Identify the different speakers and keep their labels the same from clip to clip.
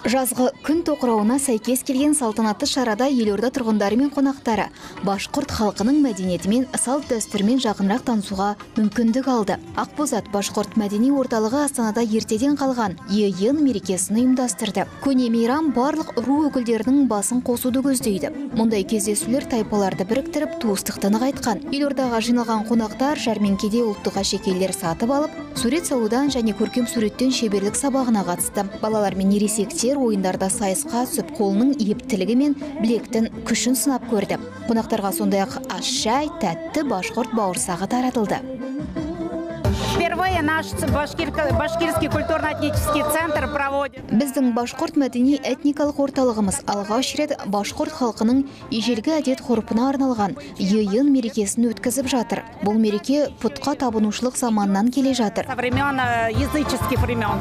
Speaker 1: Жазғы күн тоқырауына сәйкес келген салтанатты шарада елорда тұрғындары мен қонақтары башқұрт халқының мәдениетімен, салт дәстүрмен жақынырақ танысуға мүмкіндік алды. Ақбозат башқұрт мәдени орталығы Астанада ертеден қалған йын мерекесін ұйымдастырды. Көне мейрам барлық ру өкілдерінің басын қосуды көздейді. Мұндай кездесулер тайпаларды біріктіріп, туыстықты нығайтқан. Елордаға жиналған қонақтар жәрмеңкеде ұлттық әшекейлер сатып алып, сурет салудан және көркем суреттен шеберлік сабағына қатысты. Балалар мен ересектер ойындарда сайысқа түсіп, қолының ептілігі мен білектің күшін сынап көрді. Қонақтарға сондай-ақ аш шай, тәтті башқұрт бауырсағы таратылды.
Speaker 2: Впервые наш башкирский культурно-этнический центр проводит.
Speaker 1: Біздің башқұрт мәдени этникалық орталығымыз алғаш рет башқұрт халқының ежелгі әдет ғұрпына арналған йын мерекесін өткізіп жатыр. Бұл мереке пұтқа табынушылық заманнан келе жатыр.
Speaker 2: Со времен языческих времен.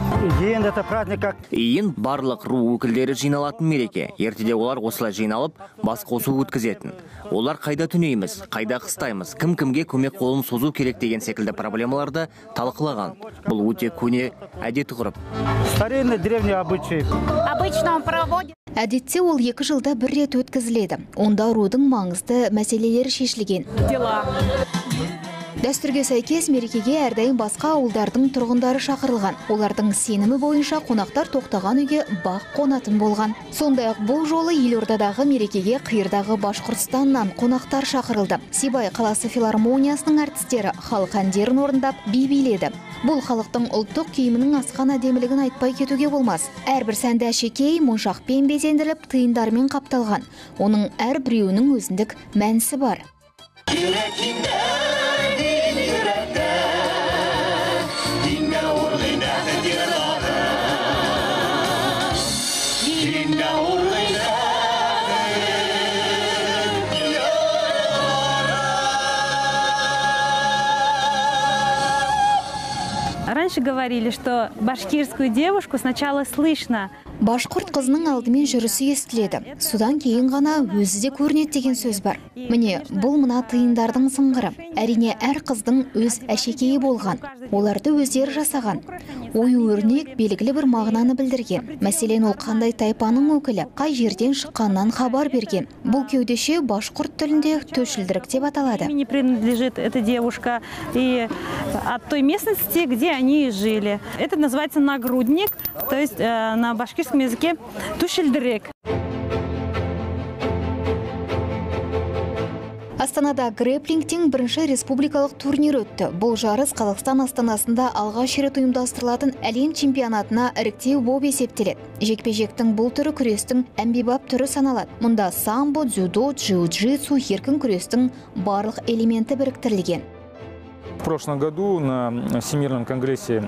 Speaker 3: Йын барлық ру өкілдері жиналатын мереке. Ертеде олар осылай жиналып, бас қосу өткізетін. Олар қайда түнейміз, қайда қыстаймыз, кім-кімге көмек қолын созу керек деген секілді проблемаларды талқылаған. Бұл өте көне әдет ғұрып.
Speaker 4: Старинный древний обычай.
Speaker 2: Обычно он проводит.
Speaker 1: Әдетте ол 2 жылда бір рет өткізіледі. Онда рудың маңызды мәселелері шешілген.
Speaker 2: Дела.
Speaker 1: Дәстүрге сәйкес мерекеге әрдайым басқа ауылдардың тұрғындары шақырылған. Олардың сенімі бойынша қонақтар тоқтаған үйге бақ қонатын болған. Сондай-ақ бұл жолы елордадағы мерекеге қиырдағы Башқұртстаннан қонақтар шақырылды. Сибай қаласы филармониясының әртістері халық әндерін орындап би биледі. Бұл халықтың ұлттық киімінің асқан әдемілігін айтпай кетуге болмас. Әрбір сәнді әшекей моншақпен безендіріліп, тиындармен қапталған. Оның әрбіреуінің өзіндік мәнісі бар.
Speaker 5: Раньше говорили, что башкирскую девушку сначала слышно.
Speaker 1: Башқұрт қызының алдымен жүрісі естіледі. Содан кейін ғана өзі де көрінеді деген сөз бар. Міне, бұл мына тиындардың сыңғыры. Әрине, әр қыздың өз әшекейі болған. Оларды өздері жасаған. Ою-өрнек белгілі бір мағынаны білдірген. Мәселен, ол қандай тайпаның өкілі, қай жерден шыққаннан хабар берген. Бұл кеудеше башқұрт тілінде төшілдірік деп аталады.
Speaker 5: Не принадлежит эта девушка и от той местности, где они жили. Это называется нагрудник, то есть на башкирском языке тушельдірек.
Speaker 1: Астанада грэплингтен бірінші республикалық турнир өтті. Бұл жарыс Қазақстан астанасында алғаш рет ұйымдастырылатын әлем чемпионатына іріктеу болып есептеледі. Жекпе-жектің бұл түрі күрестің әмбебап түрі саналады. Мұнда самбо, дзюдо, джиу-джитсу, еркін күрестің барлық элементі біріктірілген.
Speaker 4: В прошлом году на Всемирном конгрессе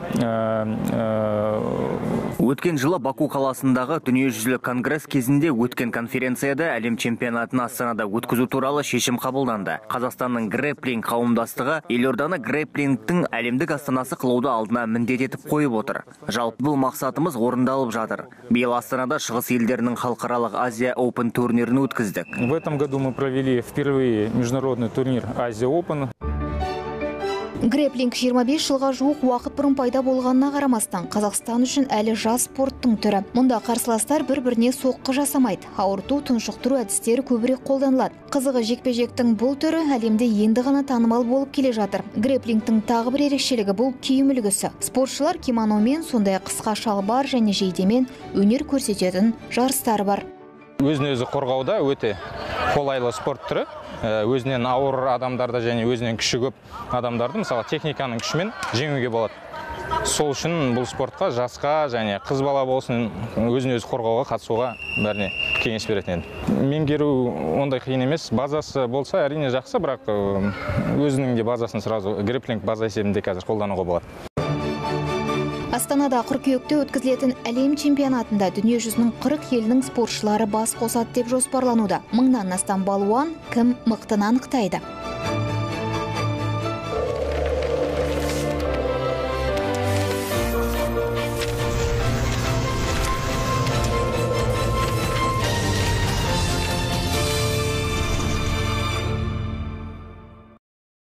Speaker 3: Өткен жылы Баку қаласындағы дүниежүзілік конгресс кезінде өткен конференцияда әлем чемпионатын Астанада өткізу туралы шешім қабылданды. Қазақстанның грэплинг қауымдастығы елорданы грэплингтің әлемдік астанасы қылуды алдына міндет етіп қойып отыр. Жалпы бұл мақсатымыз орындалып жатыр. Биыл Астанада шығыс елдерінің халықаралық Азия Open турнирін өткіздік.
Speaker 4: В этом году мы провели впервые международный турнир Азия Open.
Speaker 1: Грэплинг 25 жылға жуық уақыт бұрын пайда болғанына қарамастан, Қазақстан үшін әлі жас спорттың түрі. Мұнда қарсыластар бір-біріне соққы жасамайды. Ауырту, тұншықтыру әдістері көбірек қолданылады. Қызығы, жекпе-жектің бұл түрі әлемде енді ғана танымал болып келе жатыр. Грэплингтің тағы бір ерекшелігі бұл киім үлгісі. Спортшылар кимономен, сондай қысқа шалбар және жейдемен өнер көрсететін жарыстар бар.
Speaker 6: Өзін-өзі қорғауда өте қолайлы спорт түрі. Өзінен ауыр адамдарды және өзінен күші көп адамдарды, мысалы техниканың күшімен жеңуге болады. Сол үшін бұл спортқа жасқа және қыз бала болсын өзін-өзі қорғауға қатысуға бәріне кеңес беретін еді. Меңгеру ондай қиын емес. Базасы болса әрине жақсы, бірақ өзінің де базасын сразу грэплинг база есебінде қазір қолдануға болады.
Speaker 1: Астанада қыркүйекте өткізілетін әлем чемпионатында дүние жүзінің 40 елінің спортшылары бас қосады деп жоспарлануда. 1000-нан астам балуан кім мықтыны анықтайды.